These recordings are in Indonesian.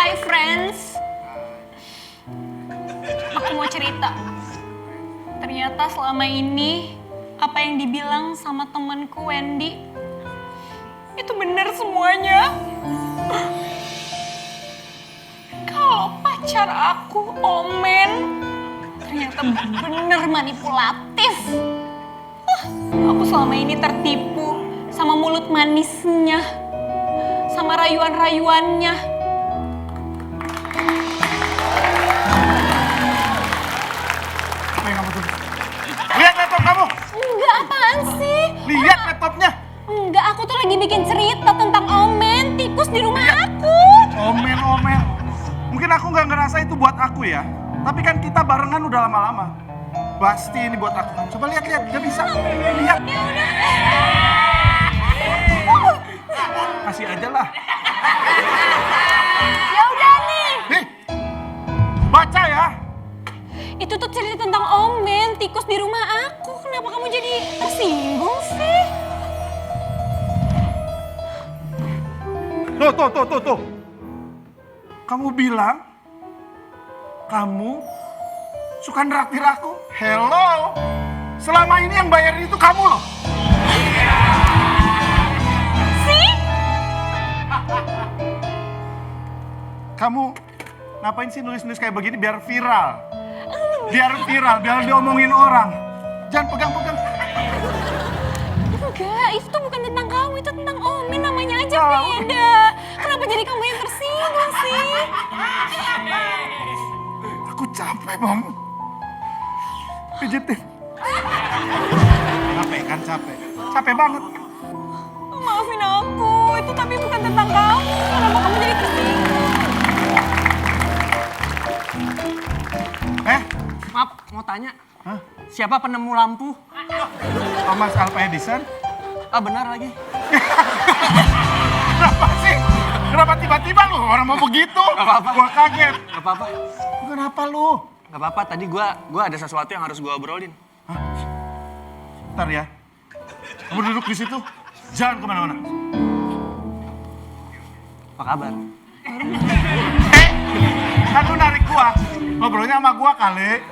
Hi friends. Aku mau cerita. Ternyata selama ini apa yang dibilang sama temanku Wendy itu benar semuanya. Kalau pacar aku Omen ternyata benar manipulatif. Aku selama ini tertipu sama mulut manisnya, sama rayuan-rayuannya. Apa yang kamu tulis? Lihat laptop kamu! Enggak, apaan sih? Lihat laptopnya! Enggak, aku tuh lagi bikin cerita tentang Omen, tikus di rumah aku. Omen. Mungkin aku nggak ngerasa itu buat aku ya. Tapi kan kita barengan udah lama-lama. Pasti ini buat aku kan. Coba lihat, dia bisa. Lihat. Ya udah. Kasih aja lah. Ya udah nih. Nih, baca ya. Itu tuh cerita tentang Omen, tikus di rumah aku. Kenapa kamu jadi tersinggung sih? Tuh. Kamu bilang, kamu suka neraktir aku. Hello. Selama ini yang bayarin itu kamu loh. Sih? Kamu ngapain sih nulis-nulis kayak begini biar viral? Biar diomongin orang. Jangan pegang-pegang. Enggak, itu tuh bukan tentang kamu, itu tentang Omen, namanya aja Tahu. beda. Kenapa jadi kamu yang tersinggung sih? Aku capek banget. Pijetin. Capek kan, capek. Capek banget. Maafin aku, itu tapi bukan tentang kamu. Kenapa kamu jadi tersinggung? Maaf, mau tanya. Hah? Siapa penemu lampu? Thomas Alva Edison? Ah, benar lagi. Kenapa sih? Kenapa tiba-tiba lu? Orang mau begitu? Gak apa-apa. Gua kaget. Gak apa-apa. Kenapa lu? Gak apa-apa, tadi gua ada sesuatu yang harus gua obrolin. Ntar ya. Kamu duduk di situ. Jangan kemana-mana. Apa kabar? Kan lu narik gua. Ngobrolnya sama gua kali.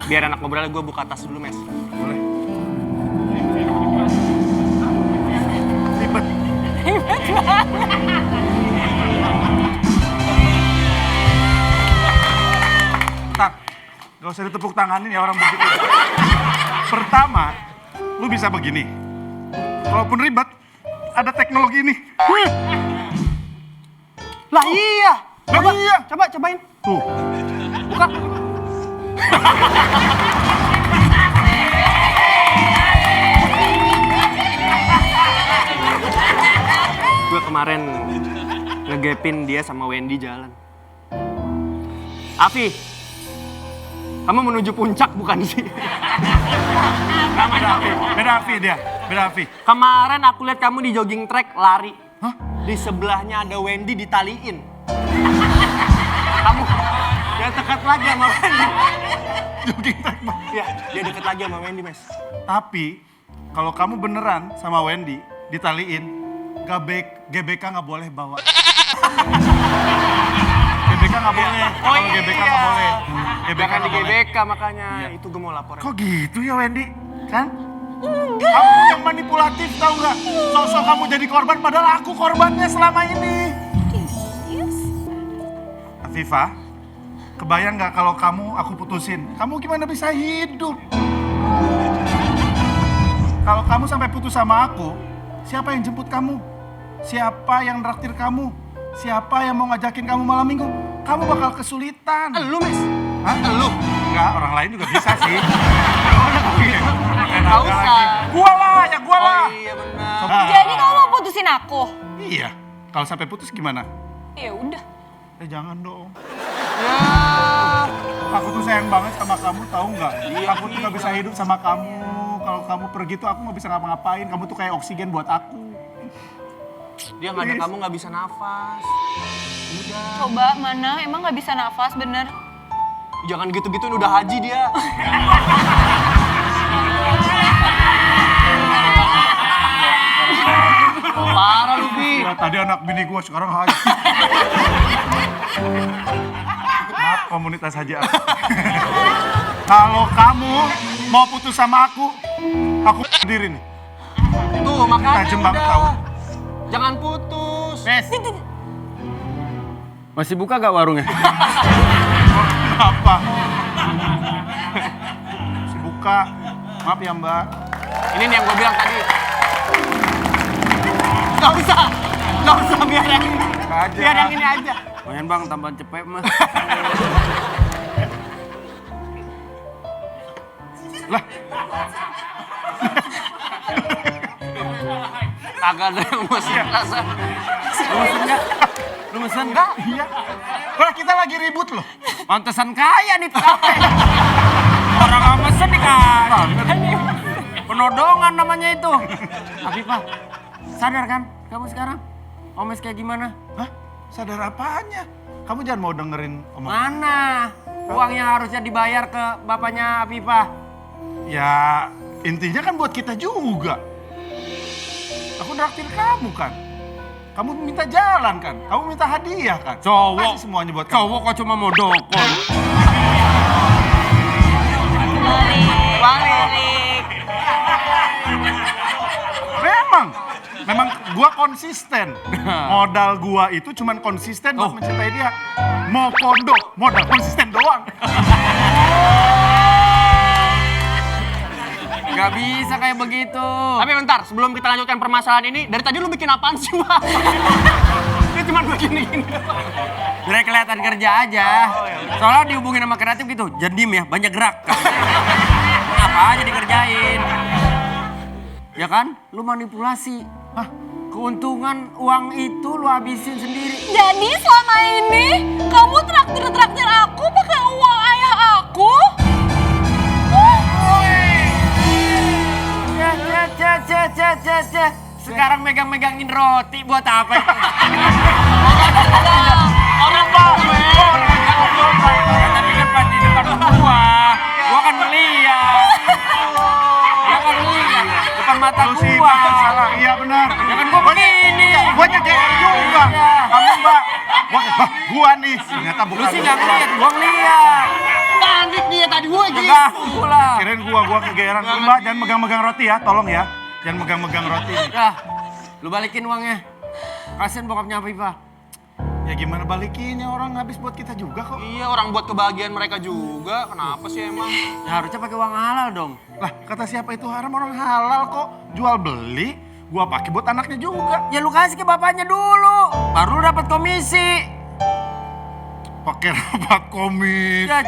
Biar anak ngobrolnya gua buka tas dulu, Mes. Boleh. Ribet. Tak, gak usah ditepuk tanganin ya orang begitu. Pertama, lu bisa begini. Kalaupun ribet, ada teknologi ini. Lah iya. Lah iya. Cobain. Tuh, Buka. Gue kemarin ngegepin dia sama Wendy jalan. Afi, kamu menuju puncak bukan sih? beda Afi dia. Beda Afi. Kemarin aku lihat kamu di jogging track lari. Hah? Di sebelahnya ada Wendy ditaliin. Kamu dia dekat lagi sama Wendy. Jogging track, Bang. Ya, dia dekat lagi sama Wendy, Mes. Tapi, kalau kamu beneran sama Wendy ditaliin, GBK nggak boleh bawa. GBK nggak boleh. Kalau GBK nggak boleh. Jangan di nggak boleh. GBK makanya. Iya. Itu gue mau laporin. Kok gitu ya Wendy? Kan? Enggak. Kamu yang manipulatif tau nggak? Sosok kamu jadi korban padahal aku korbannya selama ini. Yes. Afifa, kebayang nggak kalau kamu aku putusin? Kamu gimana bisa hidup? Kalau kamu sampai putus sama aku, siapa yang jemput kamu? Siapa yang traktir kamu? Siapa yang mau ngajakin kamu malam minggu? Kamu bakal kesulitan. Lu, Mes. Hah? Lu. Enggak, orang lain juga bisa sih. Nggak usah. Gua lah. Oh iya benar. Jadi kamu mau putusin aku? Iya. Kalau sampai putus gimana? Ya udah. Jangan dong. Ya. Aku tuh sayang banget sama kamu, tahu nggak? Iya, Aku tuh nggak bisa hidup sama kamu. Kalau kamu pergi tuh aku nggak bisa ngapa-ngapain. Kamu tuh kayak oksigen buat aku. Dia nggak ada Please. kamu nggak bisa nafas. Udah. Coba mana, emang gak bisa nafas bener? Jangan gitu-gituin udah haji dia. Parah lu, Bi. Ya, tadi anak bini gue, sekarang haji. Maaf, komunitas haji aku. Kalau kamu mau putus sama aku sendiri nih. Tuh, makanya Tajam banget udah. tahu. Jangan putus. Mes. Masih buka gak warungnya? Apa? Masih buka. Maaf ya Mbak. Ini nih yang gue bilang tadi. Gak usah biar yang ini. Aja. Biar yang ini aja. Lumayan bang, tambahan cepet mah. Lah, Kagak ada yang mau rasa. Lu mesen gak? Lu mesen gak? iya. Lah kita lagi ribut loh. Pantesan kaya nih kafe. Orang gak mesen nih kan. Penodongan namanya itu. Afifah, sadar kan kamu sekarang? Omes kayak gimana? Hah? Sadar apanya? Kamu jangan mau dengerin omongan. Mana? Uangnya harusnya dibayar ke bapaknya Afifah. Ya, intinya kan buat kita juga. Aku traktir kamu kan. Kamu minta jalan kan. Kamu minta hadiah kan. Cowok. Pasti semuanya buat kamu. Cowok kok cuma mau dokon. Balik. Memang gua konsisten. Modal gua itu cuman konsisten buat mencintai dia. Mau pondok, modal konsisten doang. Gak bisa kayak begitu. Tapi bentar, sebelum kita lanjutkan permasalahan ini, dari tadi lu bikin apaan sih, Bang? Dia cuma begini-gini. Biar kelihatan kerja aja. Soalnya dihubungin sama kreatif gitu, jangan diem ya, banyak gerak. Apa aja dikerjain. Ya kan? Lu manipulasi. Hah? Keuntungan uang itu lu habisin sendiri. Jadi selama ini kamu traktir aku pakai uang ayah aku? Sekarang megang-megangin roti buat apa? Tapi kan pas di depan gua kan ngeliat. Depan mata Lu sih gua. Mbak, salah. Iya benar. Jangan gua begini. Gua nyegerin juga. Kamu Mbak. Gua nih. Ternyata Lu bukan. sih nggak ngeliat, gua ngeliat. Panik dia tadi gue gitu. Enggak, lah. Kirain gua kegeeran. Mbak jangan megang-megang roti ya, tolong ya. Jangan megang-megang roti. Udah, lu balikin uangnya. Kasian bokapnya Afifah. Ya gimana balikinnya, orang habis buat kita juga kok. Iya, orang buat kebahagiaan mereka juga. Kenapa sih emang? Ya harusnya pakai uang halal dong. Lah, kata siapa itu haram, orang halal kok. Jual beli, gua pakai buat anaknya juga. Ya lu kasih ke bapaknya dulu, baru lu dapat komisi. Pakai rapat komik. Ja.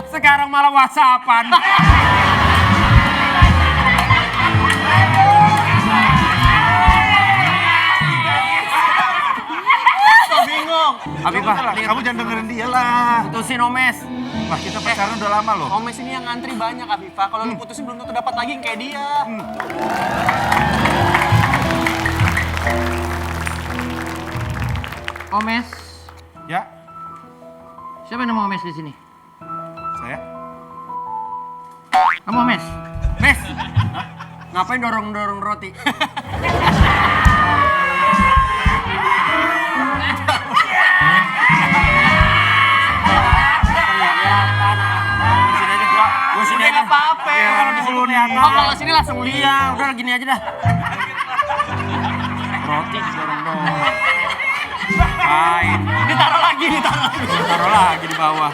Sekarang malah WhatsAppan. Bingung. Afifah, Kamu jangan dengerin dia lah. putusin Omes. Lah kita pacaran udah lama loh. Omes ini yang ngantri banyak, Afifah. Kalau lu putusin belum tentu dapat lagi yang kayak dia. Omes, Ya, siapa yang nama Omes di sini? saya. Kamu Omes? Mes, ngapain dorong-dorong roti? Gue sini aja. Apa-apa. Ya, kalau di sini kelihatan. Oh, kalau sini langsung lihat. Iya, udah gini aja dah. Roti dorong-dorong. Kain. Ditaruh lagi. Taruh lagi di bawah.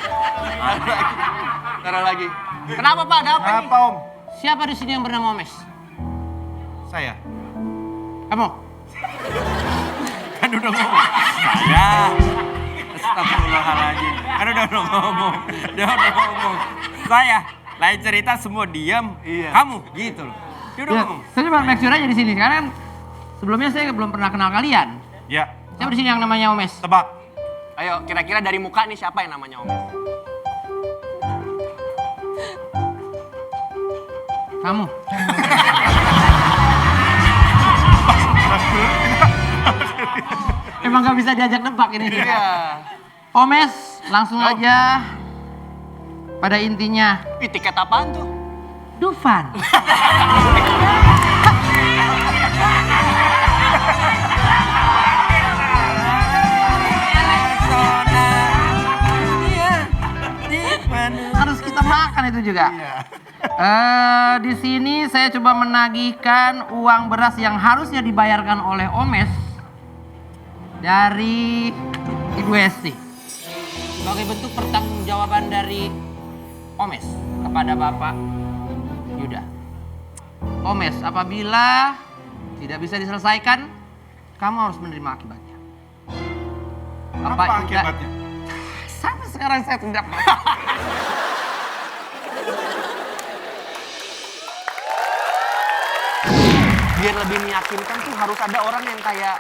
Taruh lagi. Kenapa, Pak? Ada apa nih? Apa Om? Siapa di sini yang bernama Omes? Saya. Kamu? Kan udah ngomong. Saya. Astagfirullahaladzim. Kan udah ngomong. Dia udah ngomong. Saya. Lain cerita semua diam. Iya. Kamu gitu loh. Dia udah Ya, ngomong. saya cuma make sure aja di sini. Karena kan sebelumnya saya belum pernah kenal kalian. Ya, Siapa di sini yang namanya Omes? tebak. Ayo, kira-kira dari muka nih siapa yang namanya Omes? Kamu. Emang gak bisa diajak nebak ini. Iya. Omes, langsung aja pada intinya. Ih, tiket apaan tuh? Dufan. juga. Di sini saya coba menagihkan uang beras yang harusnya dibayarkan oleh Omes dari Ibu Esti. Sebagai bentuk pertanggungjawaban dari Omes kepada Bapak Yuda. Omes, apabila tidak bisa diselesaikan, kamu harus menerima akibatnya. Apa Yuda, akibatnya? sampai sekarang saya tidak Biar lebih meyakinkan tuh harus ada orang yang kayak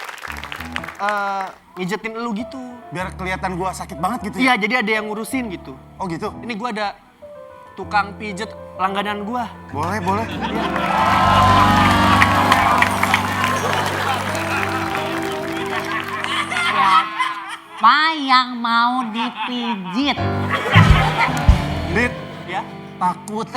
mijetin lu gitu. Biar kelihatan gua sakit banget gitu ya? Iya, jadi ada yang ngurusin gitu. Oh gitu? Ini gua ada tukang pijet langganan gua. Boleh, boleh. Siapa yang mau dipijit? Dit, Ya. takut.